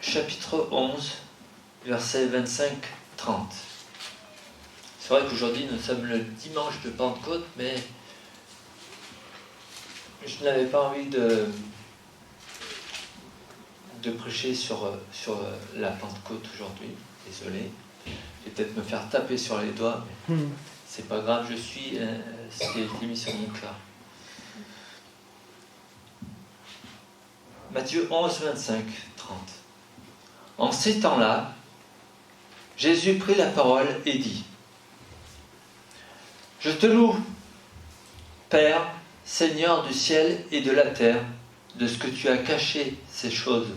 chapitre 11, versets 25-30. C'est vrai qu'aujourd'hui nous sommes le dimanche de Pentecôte, mais je n'avais pas envie de prêcher sur la Pentecôte aujourd'hui. Désolé. Je vais peut-être me faire taper sur les doigts, mais c'est pas grave, je suis ce qui a été mis sur mon cœur. Matthieu 11, 25, 30. En ces temps-là, Jésus prit la parole et dit : Je te loue, Père, Seigneur du ciel et de la terre, de ce que tu as caché ces choses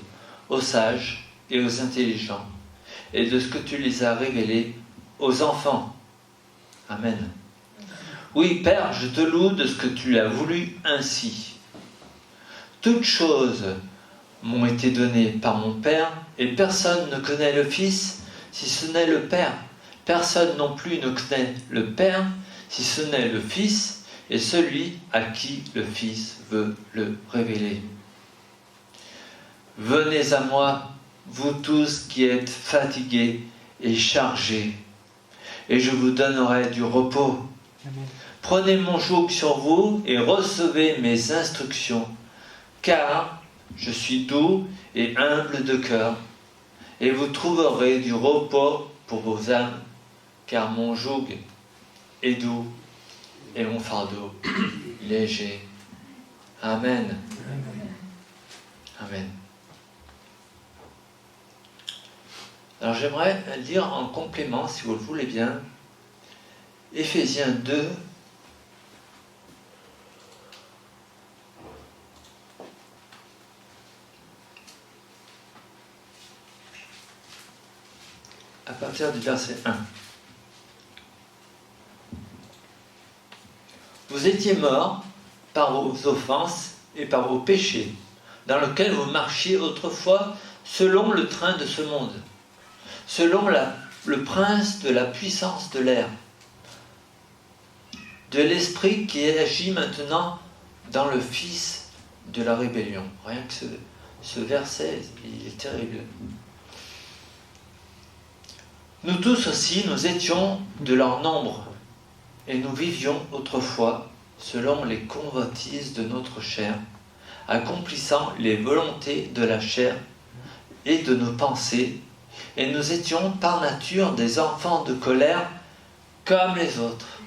aux sages et aux intelligents, et de ce que tu les as révélées aux enfants. Amen. Oui, Père, je te loue de ce que tu l'as voulu ainsi. Toutes choses m'ont été données par mon Père, et personne ne connaît le Fils si ce n'est le Père. Personne non plus ne connaît le Père si ce n'est le Fils et celui à qui le Fils veut le révéler. Venez à moi, vous tous qui êtes fatigués et chargés, et je vous donnerai du repos. Amen. Prenez mon joug sur vous et recevez mes instructions, car je suis doux et humble de cœur, et vous trouverez du repos pour vos âmes, car mon joug est doux et mon fardeau léger. Amen. Amen. Alors j'aimerais lire en complément, si vous le voulez bien, Éphésiens 2, à partir du verset 1. Vous étiez morts par vos offenses et par vos péchés, dans lesquels vous marchiez autrefois selon le train de ce monde, selon le prince de la puissance de l'air, de l'esprit qui agit maintenant dans le fils de la rébellion. Rien que ce verset, il est terrible. Nous tous aussi, nous étions de leur nombre, et nous vivions autrefois selon les convoitises de notre chair, accomplissant les volontés de la chair et de nos pensées, et nous étions par nature des enfants de colère comme les autres.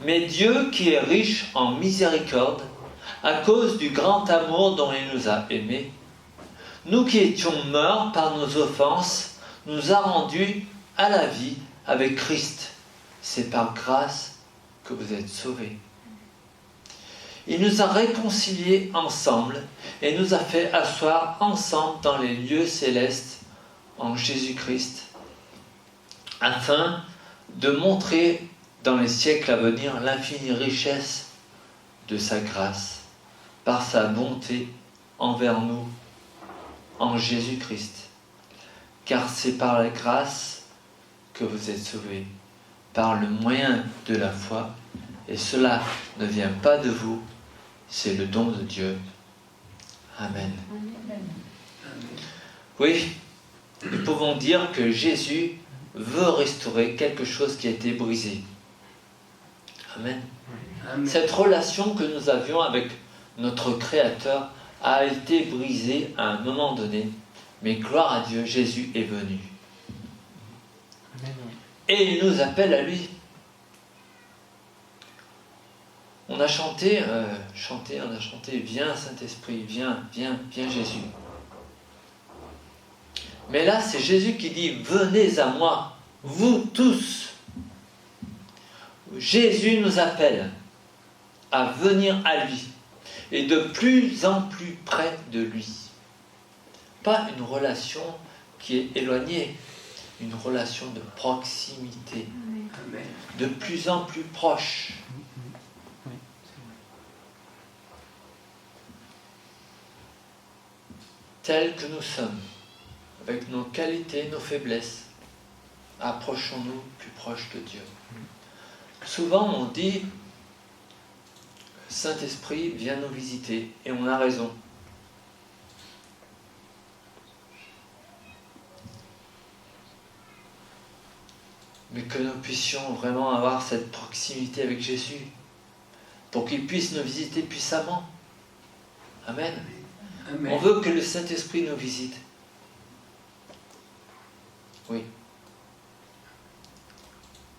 Mais Dieu, qui est riche en miséricorde, à cause du grand amour dont il nous a aimés, nous qui étions morts par nos offenses, nous a rendus à la vie avec Christ. C'est par grâce que vous êtes sauvés. Il nous a réconciliés ensemble et nous a fait asseoir ensemble dans les lieux célestes en Jésus-Christ, afin de montrer dans les siècles à venir l'infinie richesse de sa grâce, par sa bonté envers nous en Jésus-Christ. Car c'est par la grâce que vous êtes sauvés, par le moyen de la foi, et cela ne vient pas de vous, c'est le don de Dieu. Amen. Oui, nous pouvons dire que Jésus veut restaurer quelque chose qui a été brisé. Amen. Amen. Cette relation que nous avions avec notre Créateur a été brisée à un moment donné, mais gloire à Dieu, Jésus est venu. Amen. Et il nous appelle à lui. On a chanté, viens Saint-Esprit, viens Jésus. Mais là, c'est Jésus qui dit, venez à moi, vous tous. Jésus nous appelle à venir à lui et de plus en plus près de lui. Pas une relation qui est éloignée, une relation de proximité, Amen. De plus en plus proche. Tels que nous sommes, avec nos qualités, nos faiblesses, approchons-nous plus proche de Dieu. Souvent on dit Saint-Esprit, viens nous visiter, et on a raison. mais que nous puissions vraiment avoir cette proximité avec Jésus, pour qu'il puisse nous visiter puissamment. Amen. Amen. On veut que le Saint-Esprit nous visite. Oui.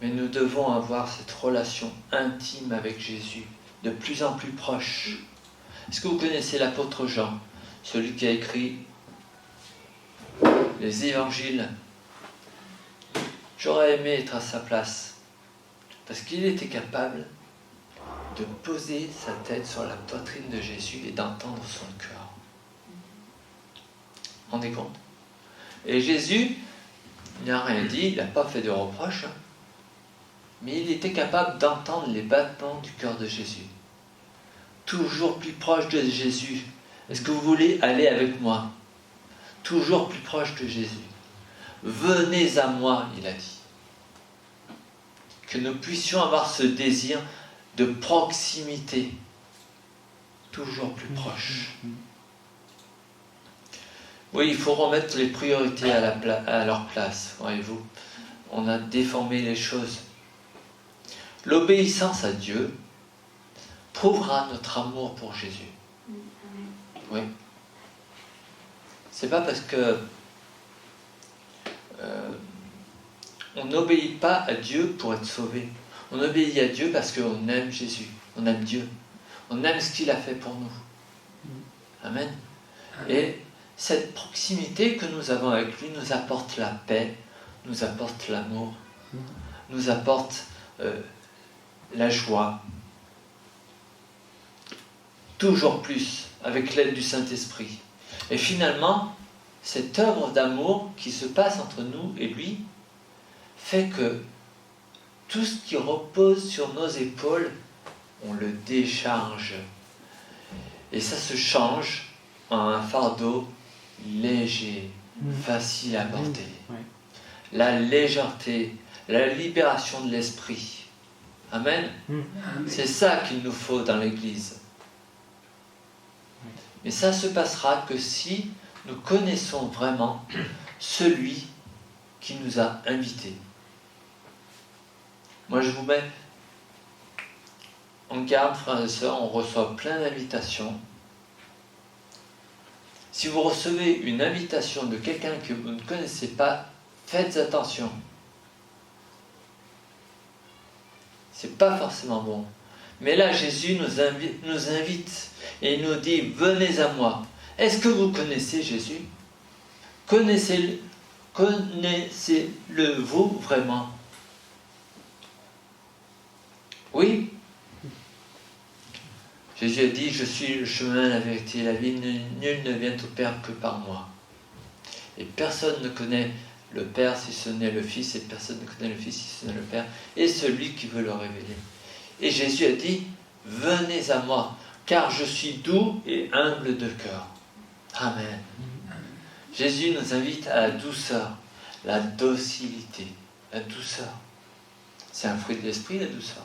Mais nous devons avoir cette relation intime avec Jésus, de plus en plus proche. Est-ce que vous connaissez l'apôtre Jean, celui qui a écrit les évangiles? J'aurais aimé être à sa place, parce qu'il était capable de poser sa tête sur la poitrine de Jésus et d'entendre son cœur. Vous vous rendez compte? Et Jésus n'a rien dit, il n'a pas fait de reproches, mais il était capable d'entendre les battements du cœur de Jésus. Toujours plus proche de Jésus. Est-ce que vous voulez aller avec moi? Toujours plus proche de Jésus. Venez à moi, il a dit. Que nous puissions avoir ce désir de proximité, toujours plus proche. Oui, il faut remettre les priorités à leur place, voyez-vous. On a déformé les choses. L'obéissance à Dieu prouvera notre amour pour Jésus. Oui. C'est pas parce que on n'obéit pas à Dieu pour être sauvé. On obéit à Dieu parce qu'on aime Jésus, on aime Dieu, on aime ce qu'il a fait pour nous. Amen. Et cette proximité que nous avons avec lui nous apporte la paix, nous apporte l'amour, nous apporte la joie. Toujours plus, avec l'aide du Saint-Esprit. Et finalement, cette œuvre d'amour qui se passe entre nous et lui fait que tout ce qui repose sur nos épaules, on le décharge. Et ça se change en un fardeau léger, facile à porter. La légèreté, la libération de l'esprit. Amen. C'est ça qu'il nous faut dans l'Église. Mais ça se passera que si nous connaissons vraiment celui qui nous a invités. Moi, je vous mets en garde, frères et sœurs, on reçoit plein d'invitations. Si vous recevez une invitation de quelqu'un que vous ne connaissez pas, faites attention. C'est pas forcément bon. Mais là, Jésus nous invite et il nous dit, venez à moi. Est-ce que vous connaissez Jésus? Connaissez-le vous vraiment? Oui. Jésus a dit, je suis le chemin, la vérité et la vie, nul ne vient au Père que par moi. Et personne ne connaît le Père si ce n'est le Fils, et personne ne connaît le Fils si ce n'est le Père, et celui qui veut le révéler. Et Jésus a dit, venez à moi, car je suis doux et humble de cœur. Amen. Jésus nous invite à la douceur, la docilité, la douceur. C'est un fruit de l'esprit, la douceur.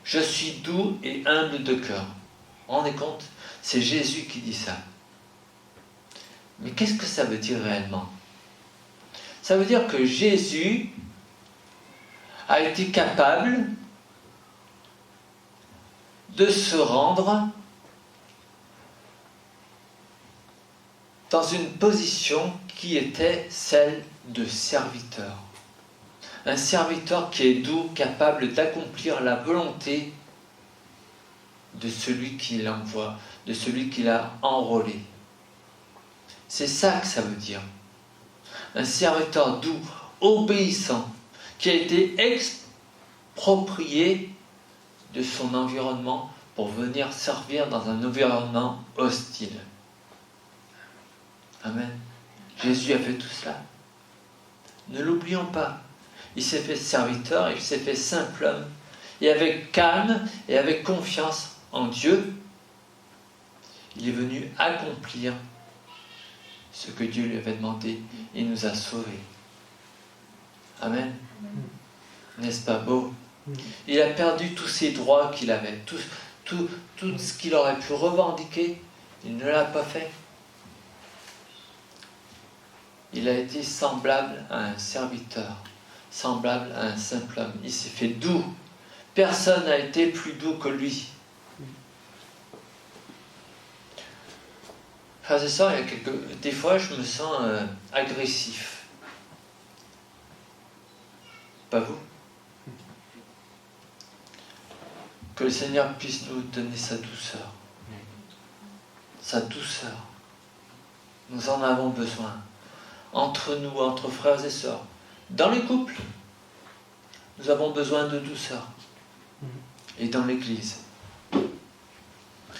Je suis doux et humble de cœur. Vous vous rendez compte? C'est Jésus qui dit ça. Mais qu'est-ce que ça veut dire réellement? Ça veut dire que Jésus a été capable de se rendre dans une position qui était celle de serviteur. Un serviteur qui est doux, capable d'accomplir la volonté de celui qui l'envoie, de celui qui l'a enrôlé. C'est ça que ça veut dire. Un serviteur doux, obéissant, qui a été exproprié de son environnement pour venir servir dans un environnement hostile. Amen. Jésus a fait tout cela. Ne l'oublions pas. Il s'est fait serviteur, il s'est fait simple homme. Et avec calme et avec confiance en Dieu, il est venu accomplir ce que Dieu lui avait demandé. Il nous a sauvés. Amen. N'est-ce pas beau? Il a perdu tous ses droits qu'il avait, tout ce qu'il aurait pu revendiquer, il ne l'a pas fait. il a été semblable à un serviteur, semblable à un simple homme. Il s'est fait doux. Personne n'a été plus doux que lui. Frères et sœurs, des fois je me sens agressif. Pas vous? Que le Seigneur puisse nous donner sa douceur. Sa douceur. Nous en avons besoin. Entre nous, entre frères et sœurs. Dans les couples, nous avons besoin de douceur. Et dans l'Église.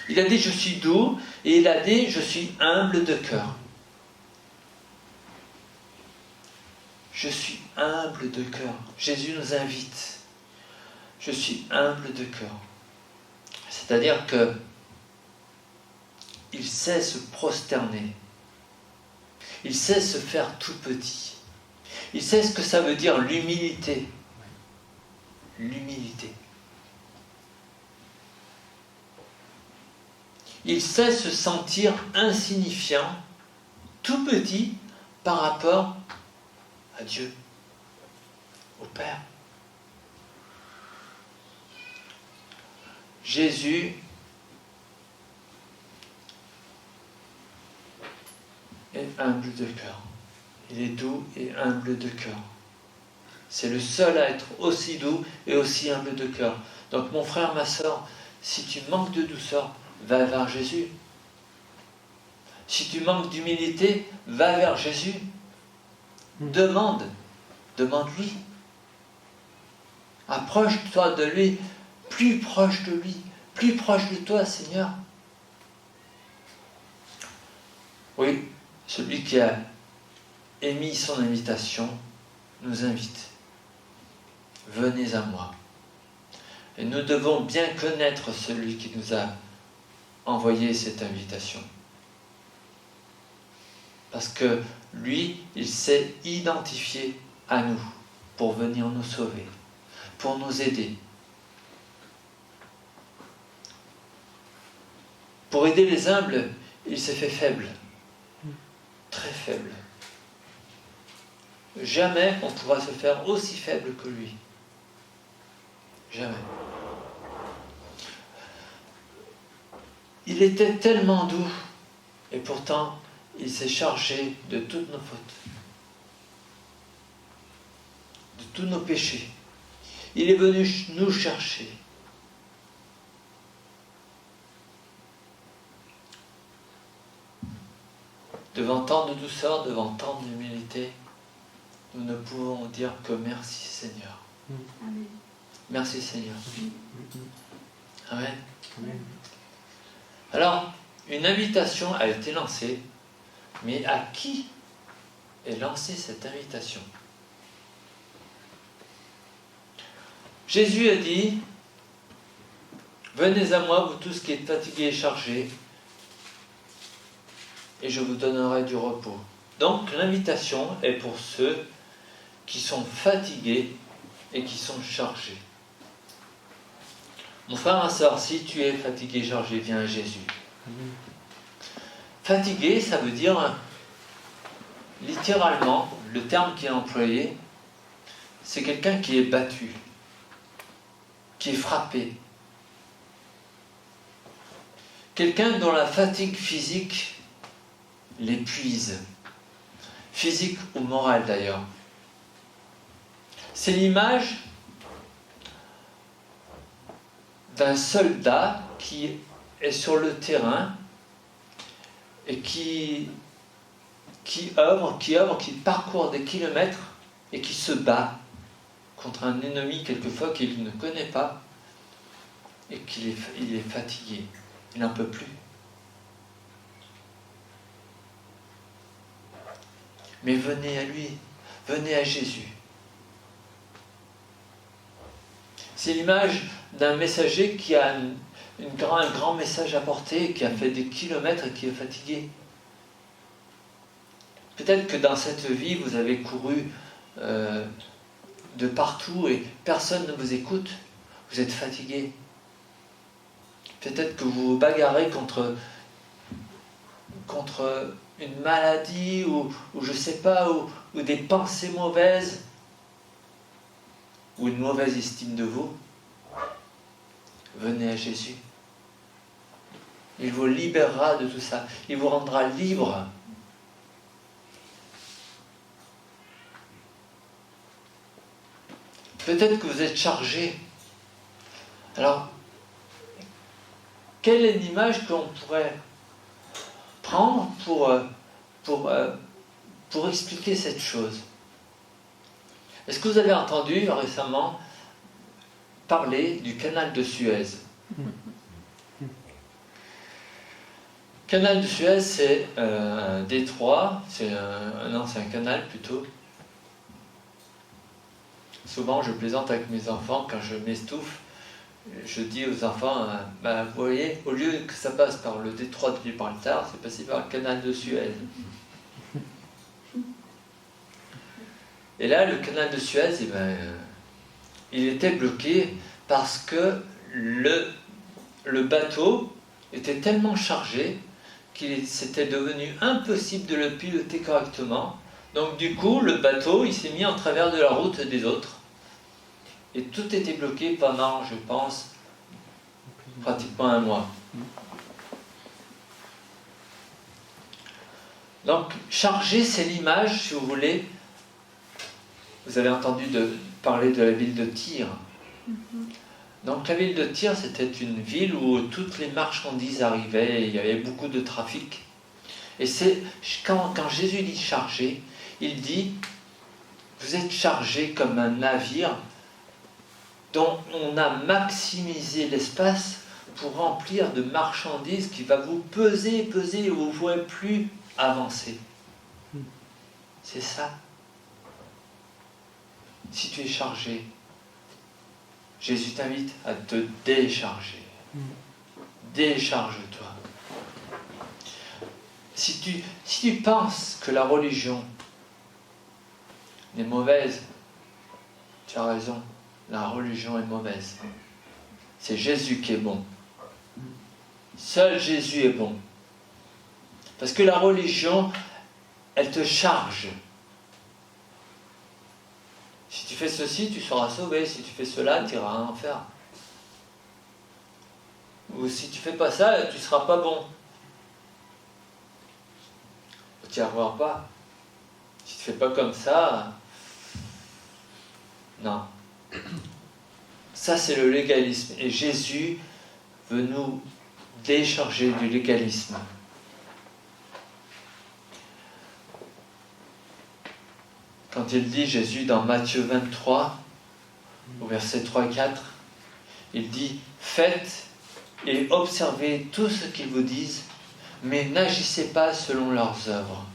Il a dit, je suis doux, et il a dit, je suis humble de cœur. Je suis humble de cœur. Jésus nous invite. Je suis humble de cœur. C'est-à-dire que il sait se prosterner. Il sait se faire tout petit. Il sait ce que ça veut dire l'humilité. L'humilité. Il sait se sentir insignifiant, tout petit, par rapport à Dieu, au Père. Jésus est humble de cœur. Il est doux et humble de cœur. C'est le seul à être aussi doux et aussi humble de cœur. Donc mon frère, ma soeur, si tu manques de douceur, va vers Jésus. Si tu manques d'humilité, va vers Jésus. Demande-lui. Approche-toi de lui, plus proche de lui, plus proche de toi, Seigneur. Oui, celui qui a émis son invitation nous invite. Venez à moi. Et nous devons bien connaître celui qui nous a envoyé cette invitation. Parce que lui, il s'est identifié à nous pour venir nous sauver, pour nous aider. Pour aider les humbles, il s'est fait faible, très faible. Jamais on pourra se faire aussi faible que lui. Jamais. Il était tellement doux, et pourtant, il s'est chargé de toutes nos fautes, de tous nos péchés. Il est venu nous chercher. Devant tant de douceur, devant tant d'humilité, nous ne pouvons dire que merci Seigneur. Amen. Merci Seigneur. Amen. Amen. Alors, une invitation a été lancée, mais à qui est lancée cette invitation? Jésus a dit, venez à moi, vous tous qui êtes fatigués et chargés, et je vous donnerai du repos. Donc l'invitation est pour ceux qui sont fatigués et qui sont chargés. Mon frère, ma soeur, si tu es fatigué et chargé, viens à Jésus. Fatigué, ça veut dire, littéralement, le terme qui est employé, c'est quelqu'un qui est battu, qui est frappé. Quelqu'un dont la fatigue physique l'épuise, physique ou morale d'ailleurs. C'est l'image d'un soldat qui est sur le terrain et qui œuvre, qui parcourt des kilomètres et qui se bat contre un ennemi quelquefois qu'il ne connaît pas et il est fatigué, il n'en peut plus. Mais venez à lui, venez à Jésus. C'est l'image d'un messager qui a un grand message à porter, qui a fait des kilomètres et qui est fatigué. Peut-être que dans cette vie, vous avez couru de partout et personne ne vous écoute. Vous êtes fatigué. Peut-être que vous vous bagarrez contre contre une maladie ou je sais pas, ou des pensées mauvaises, ou une mauvaise estime de vous, venez à Jésus. Il vous libérera de tout ça. Il vous rendra libre. Peut-être que vous êtes chargé. Alors, quelle est l'image qu'on pourrait prendre pour expliquer cette chose? Est-ce que vous avez entendu récemment parler du canal de Suez? Le canal de Suez, c'est un détroit, c'est un canal plutôt. Souvent, je plaisante avec mes enfants quand je m'estouffe. Je dis aux enfants, vous voyez, au lieu que ça passe par le détroit de Gibraltar, c'est passé par le canal de Suez. Et là, le canal de Suez, il était bloqué parce que le bateau était tellement chargé qu'il s'était devenu impossible de le piloter correctement. Donc du coup, le bateau, il s'est mis en travers de la route des autres. Et tout était bloqué pendant, je pense, pratiquement un mois. Donc, chargé, c'est l'image, si vous voulez. Vous avez entendu parler de la ville de Tyr. Donc, la ville de Tyr, c'était une ville où toutes les marchandises arrivaient, et il y avait beaucoup de trafic. Et c'est quand Jésus dit chargé, il dit, vous êtes chargé comme un navire dont on a maximisé l'espace pour remplir de marchandises qui va vous peser, et vous ne pourrez plus avancer. C'est ça. Si tu es chargé, Jésus t'invite à te décharger. Décharge-toi. Si tu penses que la religion est mauvaise, tu as raison. La religion est mauvaise. C'est Jésus qui est bon. Seul Jésus est bon. Parce que la religion, elle te charge. Si tu fais ceci, tu seras sauvé. Si tu fais cela, tu iras en enfer. Ou si tu fais pas ça, tu ne seras pas bon. Tu n'y arriveras pas. Si tu ne fais pas comme ça, non. Ça, c'est le légalisme. Et Jésus veut nous décharger du légalisme. Quand il dit, Jésus, dans Matthieu 23, au verset 3 et 4, il dit, faites et observez tout ce qu'ils vous disent, mais n'agissez pas selon leurs œuvres.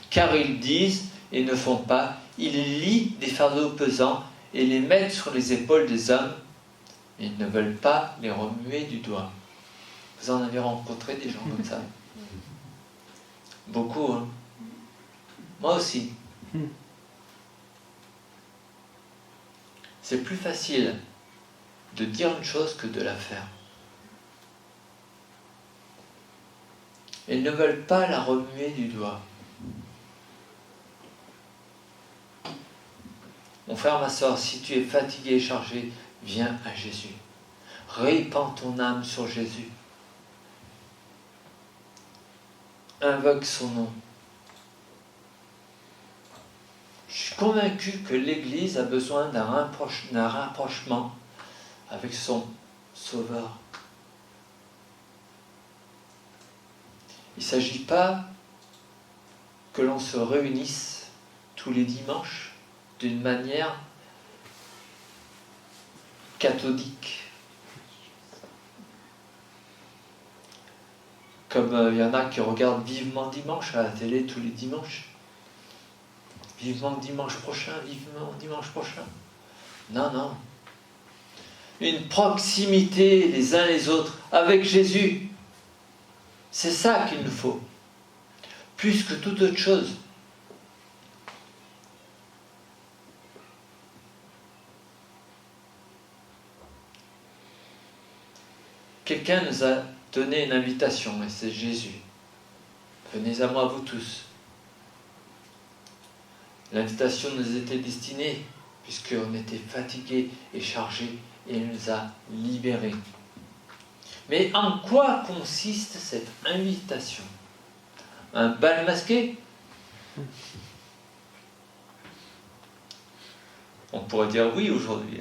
Car ils disent et ne font pas, ils lient des fardeaux pesants et les mettent sur les épaules des hommes, mais ils ne veulent pas les remuer du doigt. Vous en avez rencontré des gens comme ça? Beaucoup, hein? Moi aussi. C'est plus facile de dire une chose que de la faire. Ils ne veulent pas la remuer du doigt. Mon frère, ma soeur, si tu es fatigué et chargé, viens à Jésus. Répands ton âme sur Jésus. Invoque son nom. Je suis convaincu que l'Église a besoin d'un rapprochement avec son Sauveur. Il ne s'agit pas que l'on se réunisse tous les dimanches d'une manière cathodique. Comme il y en a qui regardent Vivement Dimanche à la télé tous les dimanches. Vivement dimanche prochain, vivement dimanche prochain. Non, non. Une proximité les uns les autres avec Jésus. C'est ça qu'il nous faut. Plus que toute autre chose. Quelqu'un nous a donné une invitation, et c'est Jésus. Venez à moi, vous tous. L'invitation nous était destinée, puisqu'on était fatigués et chargés, et il nous a libérés. Mais en quoi consiste cette invitation? Un bal masqué? On pourrait dire oui aujourd'hui.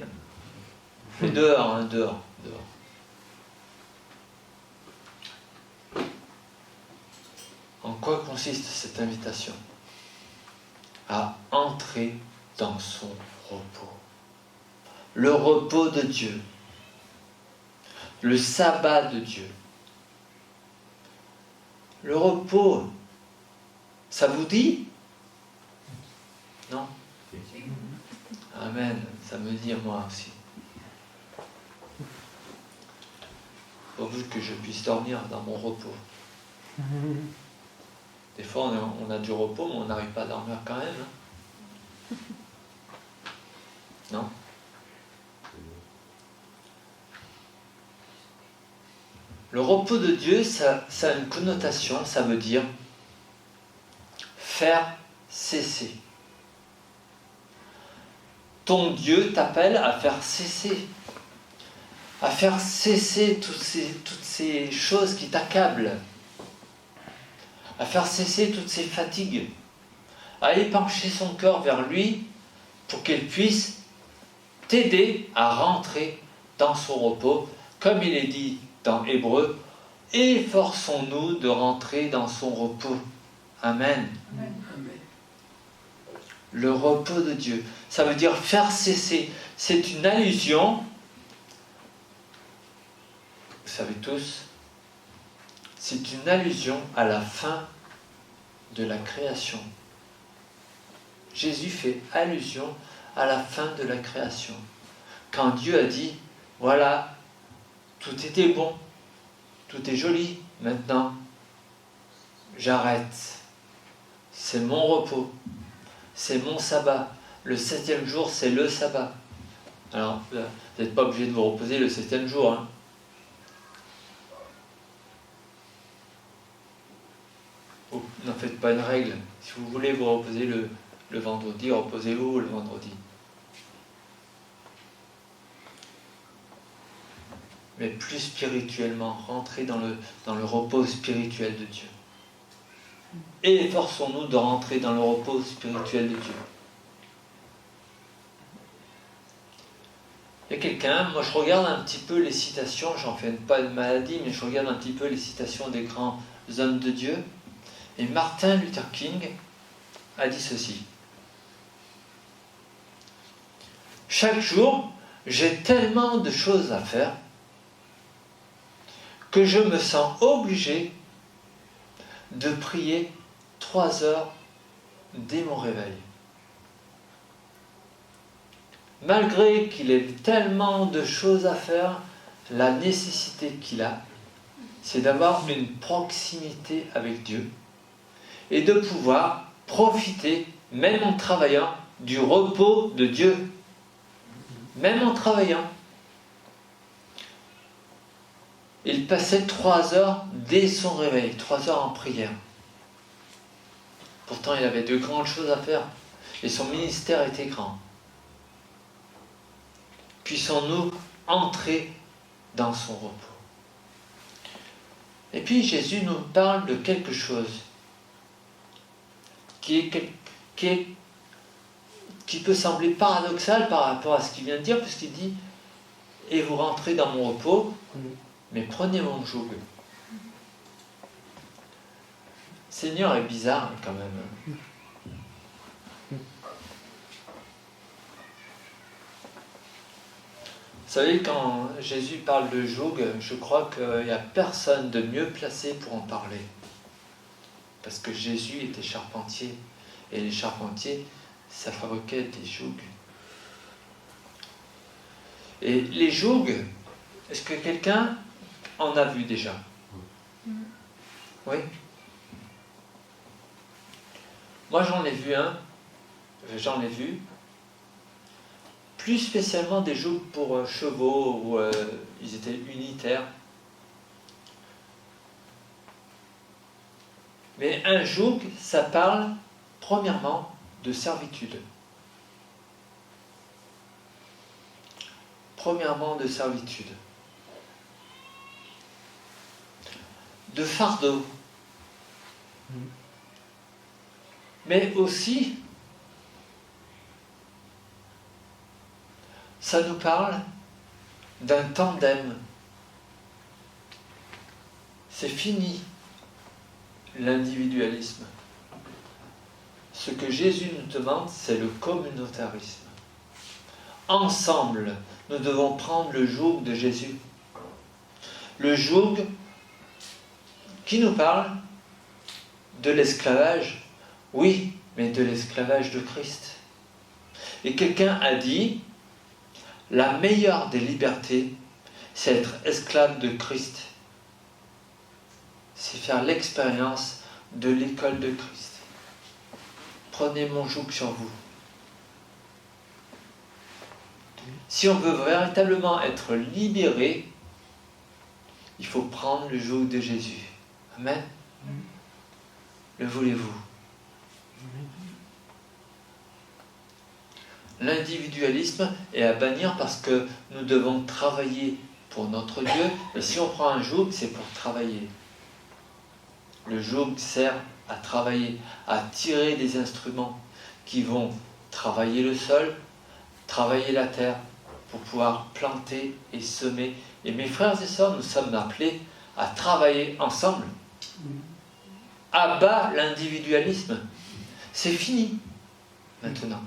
Mais dehors, dehors. En quoi consiste cette invitation? À entrer dans son repos. Le repos de Dieu. Le sabbat de Dieu. Le repos, ça vous dit? Non? Amen, ça me dit à moi aussi. Pourvu que je puisse dormir dans mon repos. Des fois, on a du repos, mais on n'arrive pas à dormir quand même. Hein? Non? Le repos de Dieu, ça a une connotation, ça veut dire faire cesser. Ton Dieu t'appelle à faire cesser. À faire cesser toutes ces choses qui t'accablent. À faire cesser toutes ces fatigues. À épancher son cœur vers lui pour qu'il puisse t'aider à rentrer dans son repos. Comme il est dit dans Hébreu, efforçons-nous de rentrer dans son repos. Amen. Amen. Le repos de Dieu, ça veut dire faire cesser. C'est une allusion, vous savez tous, c'est une allusion à la fin de la création. Jésus fait allusion à la fin de la création. Quand Dieu a dit, voilà, tout était bon, tout est joli, maintenant, j'arrête. C'est mon repos, c'est mon sabbat. Le 7e jour, c'est le sabbat. Alors, vous n'êtes pas obligé de vous reposer le 7e jour. Hein. N'en faites pas une règle. Si vous voulez vous reposer le vendredi, reposez-vous le vendredi. Mais plus spirituellement, rentrez dans le repos spirituel de Dieu. Et efforçons-nous de rentrer dans le repos spirituel de Dieu. Il y a quelqu'un, moi je regarde un petit peu les citations, j'en fais pas une maladie, mais je regarde un petit peu les citations des grands hommes de Dieu. Et Martin Luther King a dit ceci. Chaque jour, j'ai tellement de choses à faire que je me sens obligé de prier 3 heures dès mon réveil. Malgré qu'il ait tellement de choses à faire, la nécessité qu'il a, c'est d'avoir une proximité avec Dieu et de pouvoir profiter, même en travaillant, du repos de Dieu. Même en travaillant. Il passait 3 heures dès son réveil, 3 heures en prière. Pourtant, il avait de grandes choses à faire et son ministère était grand. Puissons-nous entrer dans son repos. Et puis Jésus nous parle de quelque chose qui peut sembler paradoxal par rapport à ce qu'il vient de dire, puisqu'il dit « Et vous rentrez dans mon repos, mais prenez mon joug. » Seigneur est bizarre quand même. Vous savez, quand Jésus parle de joug, je crois qu'il n'y a personne de mieux placé pour en parler. Parce que Jésus était charpentier. Et les charpentiers, ça fabriquait des jougs. Et les jougs, est-ce que quelqu'un en a vu déjà? Oui? Moi j'en ai vu un. J'en ai vu. Plus spécialement des jougs pour chevaux où ils étaient unitaires. Mais un joug, ça parle premièrement de servitude. Premièrement de servitude. De fardeau. Mais aussi, ça nous parle d'un tandem. C'est fini l'individualisme. Ce que Jésus nous demande, c'est le communautarisme. Ensemble, nous devons prendre le joug de Jésus. Le joug qui nous parle de l'esclavage, oui, mais de l'esclavage de Christ. Et quelqu'un a dit, la meilleure des libertés, c'est être esclave de Christ. C'est faire l'expérience de l'école de Christ. Prenez mon joug sur vous. Si on veut véritablement être libéré, il faut prendre le joug de Jésus. Amen. Le voulez-vous? L'individualisme est à bannir parce que nous devons travailler pour notre Dieu. Et si on prend un joug, c'est pour travailler. Le joug sert à travailler, à tirer des instruments qui vont travailler le sol, travailler la terre, pour pouvoir planter et semer. Et mes frères et sœurs, nous sommes appelés à travailler ensemble. À bas l'individualisme. C'est fini maintenant.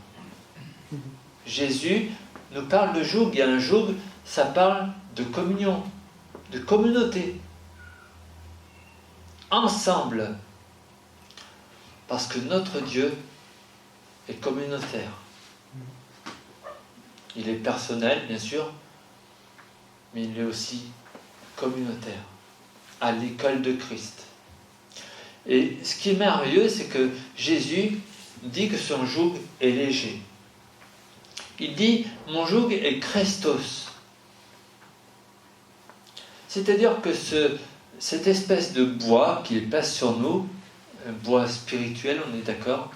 Jésus nous parle de joug. Il y a un joug, ça parle de communion, de communauté. Ensemble. Parce que notre Dieu est communautaire. Il est personnel, bien sûr, mais il est aussi communautaire, à l'école de Christ. Et ce qui est merveilleux, c'est que Jésus dit que son joug est léger. Il dit, mon joug est Christos. C'est-à-dire que cette espèce de bois qu'il passe sur nous, un bois spirituel, on est d'accord,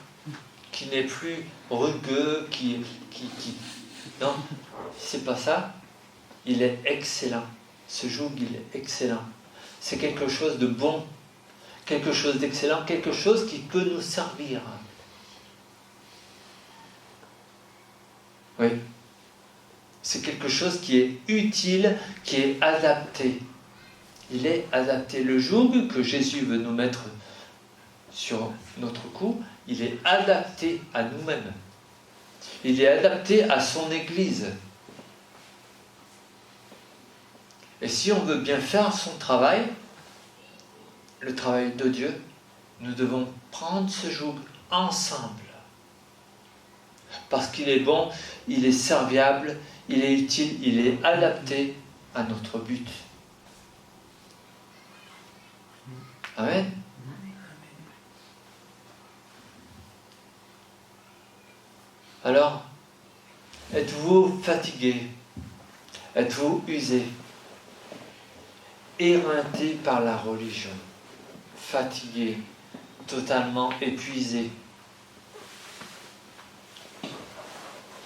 qui n'est plus rugueux, non, c'est pas ça. Il est excellent. Ce joug, il est excellent. C'est quelque chose de bon, quelque chose d'excellent, quelque chose qui peut nous servir. Oui. C'est quelque chose qui est utile, qui est adapté. Il est adapté. Le joug que Jésus veut nous mettre sur notre cou, il est adapté à nous-mêmes. Il est adapté à son Église. Et si on veut bien faire son travail, le travail de Dieu, nous devons prendre ce joug ensemble. Parce qu'il est bon, il est serviable, il est utile, il est adapté à notre but. Amen. Alors, êtes-vous fatigué? Êtes-vous usé? Éreinté par la religion? Fatigué? Totalement épuisé?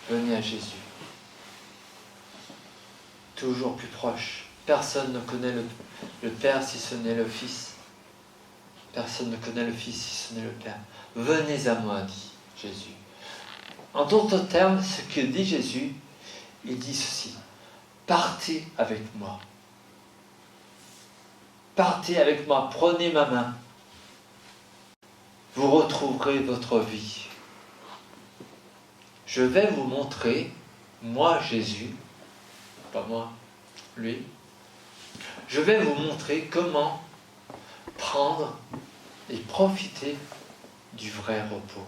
Venez à Jésus. Toujours plus proche. Personne ne connaît le Père si ce n'est le Fils. Personne ne connaît le Fils si ce n'est le Père. Venez à moi, dit Jésus. En d'autres termes, ce que dit Jésus, il dit ceci. Partez avec moi. Partez avec moi, prenez ma main. Vous retrouverez votre vie. Je vais vous montrer, moi Jésus, pas moi, lui, je vais vous montrer comment prendre et profiter du vrai repos.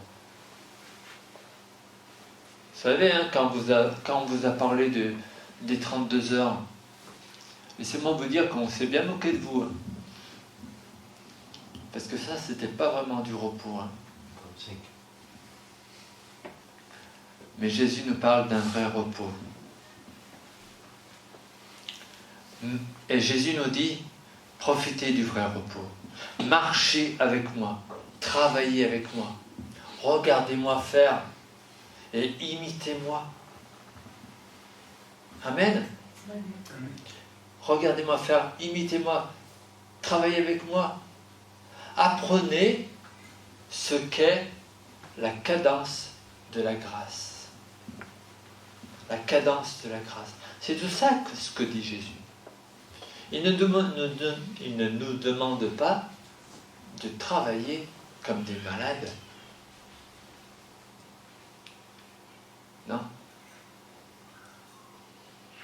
Vous savez, hein, quand on vous a parlé des 32 heures, laissez-moi vous dire qu'on s'est bien moqué de vous. Hein. Parce que ça, c'était pas vraiment du repos. Hein. Mais Jésus nous parle d'un vrai repos. Et Jésus nous dit, profitez du vrai repos. Marchez avec moi, travaillez avec moi, regardez-moi faire et imitez-moi. Amen. Regardez-moi faire, imitez-moi, travaillez avec moi. Apprenez ce qu'est la cadence de la grâce. La cadence de la grâce. C'est tout ça ce que dit Jésus. Il ne nous demande pas de travailler comme des malades. Non.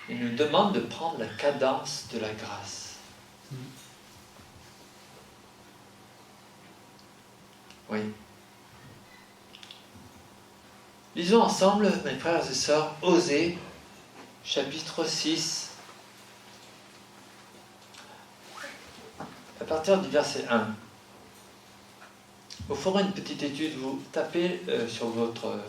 Il nous demande de prendre la cadence de la grâce. Oui. Lisons ensemble, mes frères et sœurs, Osée, chapitre 6, à partir du verset 1. Vous ferez une petite étude, vous tapez sur votre...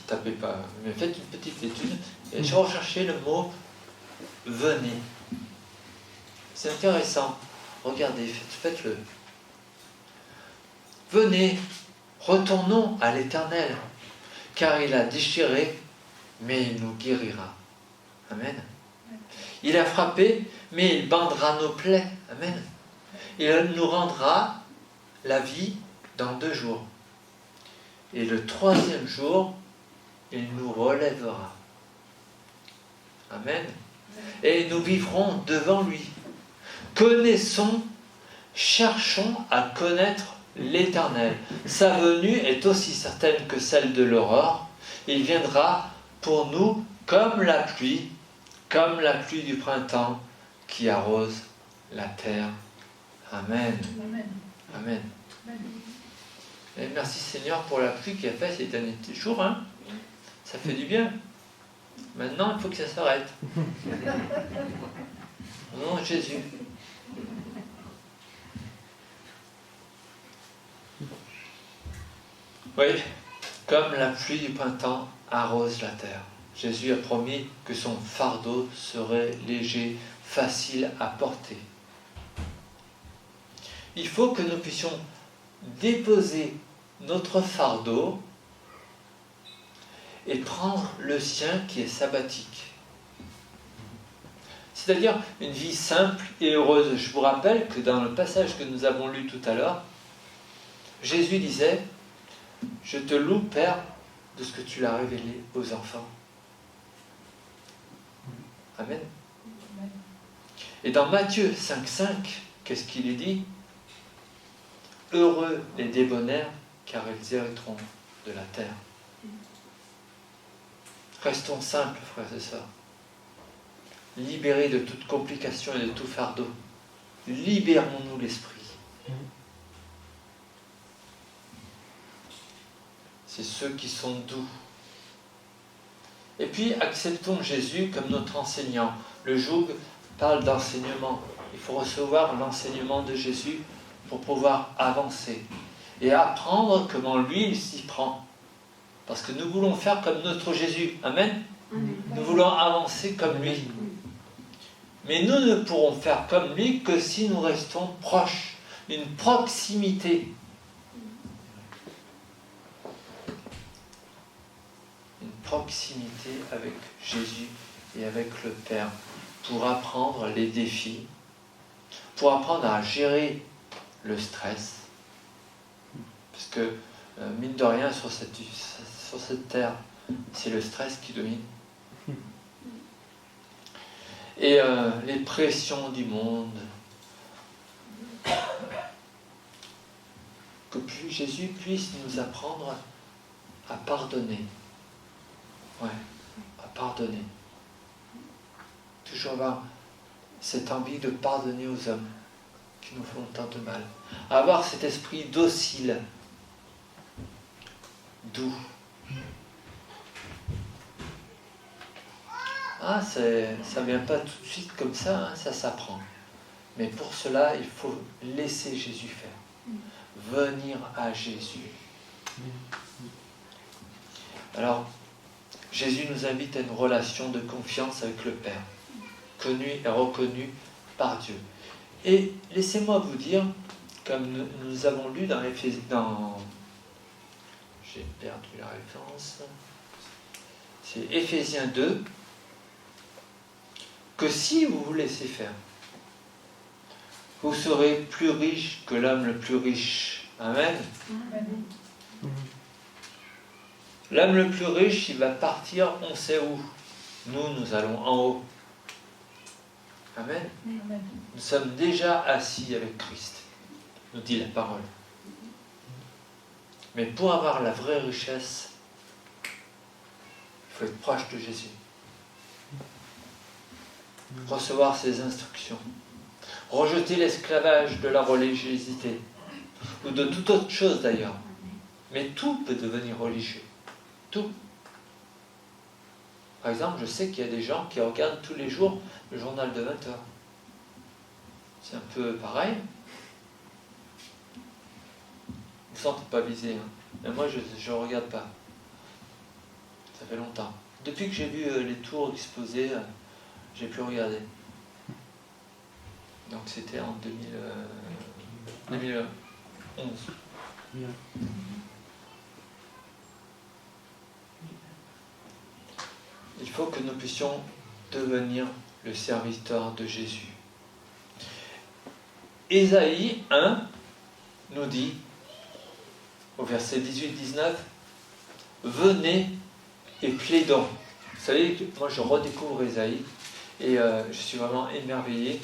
tapez pas, mais faites une petite étude et je recherchez le mot « venez ». C'est intéressant. Regardez, faites-le. Venez, retournons à l'Éternel, car il a déchiré, mais il nous guérira. Amen. Il a frappé, mais il bandera nos plaies. Amen. Il nous rendra la vie dans 2 jours. Et le 3e jour, il nous relèvera. Amen. Et nous vivrons devant lui. Connaissons, cherchons à connaître l'Éternel. Sa venue est aussi certaine que celle de l'aurore. Il viendra pour nous comme la pluie du printemps qui arrose la terre. Amen. Amen. Amen. Et merci Seigneur pour la pluie qui a fait ces derniers jours. Hein. Ça fait du bien. Maintenant, il faut que ça s'arrête. Au nom de Jésus. Oui, comme la pluie du printemps arrose la terre. Jésus a promis que son fardeau serait léger, facile à porter. Il faut que nous puissions déposer notre fardeau et prendre le sien qui est sabbatique. C'est-à-dire une vie simple et heureuse. Je vous rappelle que dans le passage que nous avons lu tout à l'heure, Jésus disait « Je te loue, Père, de ce que tu l'as révélé aux enfants. » Amen. Et dans Matthieu 5,5, qu'est-ce qu'il est dit? « Heureux les débonnaires, car ils hériteront de la terre. » Restons simples, frères et sœurs. Libérés de toute complication et de tout fardeau. Libérons-nous l'esprit. C'est ceux qui sont doux. Et puis, acceptons Jésus comme notre enseignant. Le joug parle d'enseignement. Il faut recevoir l'enseignement de Jésus pour pouvoir avancer et apprendre comment lui, il s'y prend. Parce que nous voulons faire comme notre Jésus. Amen. Nous voulons avancer comme lui. Mais nous ne pourrons faire comme lui que si nous restons proches. Une proximité. Une proximité avec Jésus et avec le Père pour apprendre les défis, pour apprendre à gérer le stress. Parce que, mine de rien, sur cette terre, c'est le stress qui domine. Et les pressions du monde. Que Jésus puisse nous apprendre à pardonner. Ouais, à pardonner. Toujours avoir cette envie de pardonner aux hommes qui nous font tant de mal. Avoir cet esprit docile, doux. Ah, ça ne vient pas tout de suite comme ça, hein, ça s'apprend. Mais pour cela, il faut laisser Jésus faire. Venir à Jésus. Alors, Jésus nous invite à une relation de confiance avec le Père, connu et reconnu par Dieu. Et laissez-moi vous dire, comme nous avons lu dans j'ai perdu la référence, c'est Éphésiens 2, que si vous vous laissez faire, vous serez plus riche que l'homme le plus riche. Amen. L'homme le plus riche, il va partir, on sait où. Nous allons en haut. Amen. Nous sommes déjà assis avec Christ, nous dit la parole. Mais pour avoir la vraie richesse, il faut être proche de Jésus. Recevoir ses instructions. Rejeter l'esclavage de la religiosité. Ou de toute autre chose d'ailleurs. Mais tout peut devenir religieux. Tout. Par exemple, je sais qu'il y a des gens qui regardent tous les jours le journal de 20h. C'est un peu pareil. Vous ne sentez pas visé, hein. Mais moi, je ne regarde pas. Ça fait longtemps. Depuis que j'ai vu les tours exposés, j'ai plus regardé. Donc c'était en 2011. Il faut que nous puissions devenir le serviteur de Jésus. Ésaïe 1 nous dit, au verset 18-19, « Venez et plaidons ». Vous savez, moi je redécouvre Ésaïe et je suis vraiment émerveillé.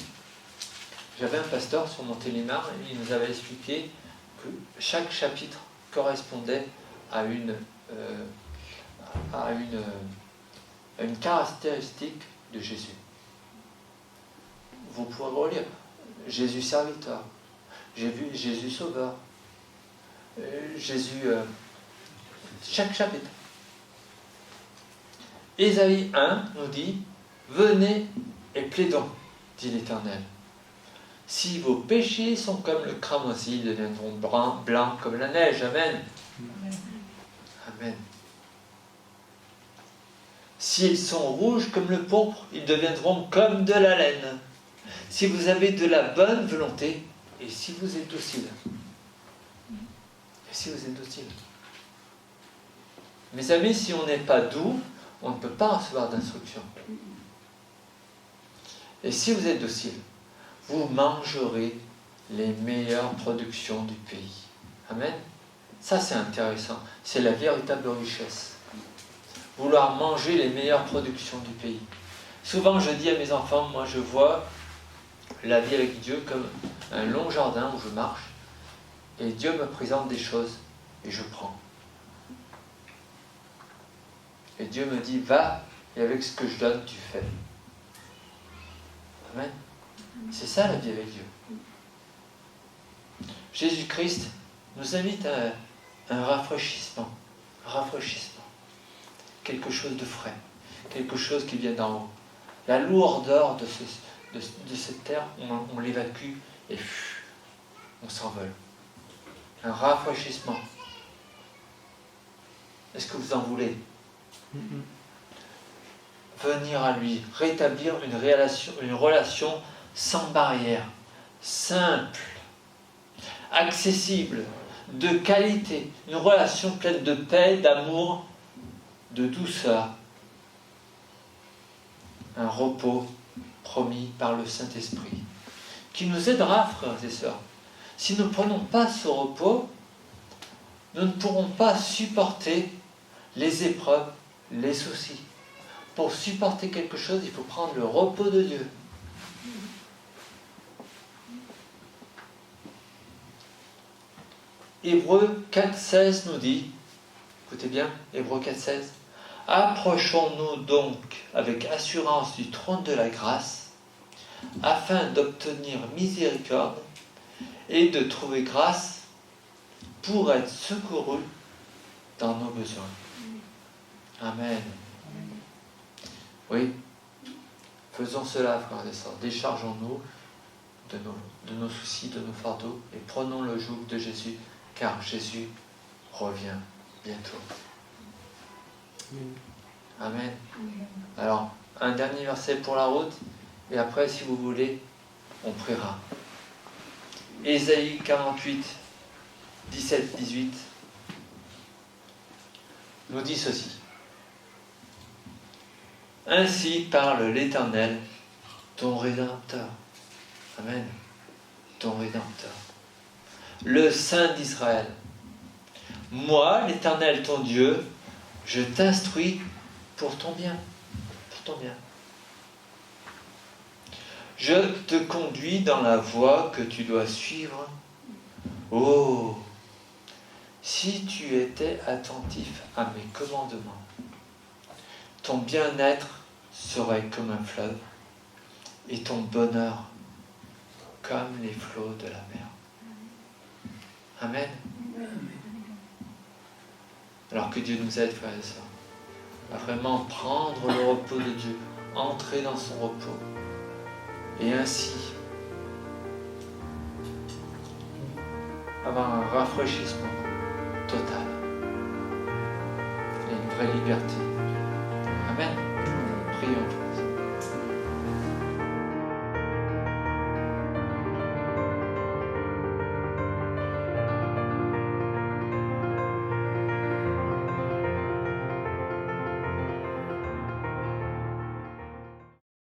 J'avais un pasteur sur mon télémar et il nous avait expliqué que chaque chapitre correspondait à une caractéristique de Jésus. Vous pouvez relire. Jésus serviteur, Jésus sauveur, Jésus... chaque chapitre. Ésaïe 1 nous dit, « Venez et plaidons, dit l'Éternel. Si vos péchés sont comme le cramoisi, ils deviendront blancs comme la neige. » Amen. Amen. S'ils sont rouges comme le pourpre, ils deviendront comme de la laine. Si vous avez de la bonne volonté, et si vous êtes docile. Et si vous êtes docile. Mes amis, si on n'est pas doux, on ne peut pas recevoir d'instruction. Et si vous êtes docile, vous mangerez les meilleures productions du pays. Amen. Ça, c'est intéressant. C'est la véritable richesse. Vouloir manger les meilleures productions du pays. Souvent, je dis à mes enfants, moi, je vois la vie avec Dieu comme un long jardin où je marche, et Dieu me présente des choses, et je prends. Et Dieu me dit, va, et avec ce que je donne, tu fais. Amen. C'est ça la vie avec Dieu. Jésus-Christ nous invite à un rafraîchissement. Rafraîchissement. Quelque chose de frais. Quelque chose qui vient d'en haut. La lourdeur de cette terre, on l'évacue et on s'envole. Un rafraîchissement. Est-ce que vous en voulez? Venir à lui, rétablir une relation sans barrière, simple, accessible, de qualité, une relation pleine de paix, d'amour, de douceur, un repos promis par le Saint-Esprit, qui nous aidera, frères et sœurs. Si nous ne prenons pas ce repos, nous ne pourrons pas supporter les épreuves, les soucis. Pour supporter quelque chose, il faut prendre le repos de Dieu. Hébreux 4,16 nous dit, écoutez bien, Hébreux 4,16, « Approchons-nous donc avec assurance du trône de la grâce, afin d'obtenir miséricorde et de trouver grâce pour être secourus dans nos besoins. » Amen. Oui, faisons cela, frères et sœurs. Déchargeons-nous de nos soucis, de nos fardeaux, et prenons le joug de Jésus, car Jésus revient bientôt. Amen. Alors, un dernier verset pour la route, et après, si vous voulez, on priera. Ésaïe 48, 17, 18 nous dit ceci. Ainsi parle l'Éternel, ton Rédempteur. Amen. Ton Rédempteur. Le Saint d'Israël. Moi, l'Éternel, ton Dieu, je t'instruis pour ton bien. Pour ton bien. Je te conduis dans la voie que tu dois suivre. Oh, si tu étais attentif à mes commandements, ton bien-être serait comme un fleuve et ton bonheur comme les flots de la mer. Amen. Alors que Dieu nous aide, frères et sœurs, à vraiment prendre le repos de Dieu, entrer dans son repos, et ainsi avoir un rafraîchissement total et une vraie liberté. Amen. Prions.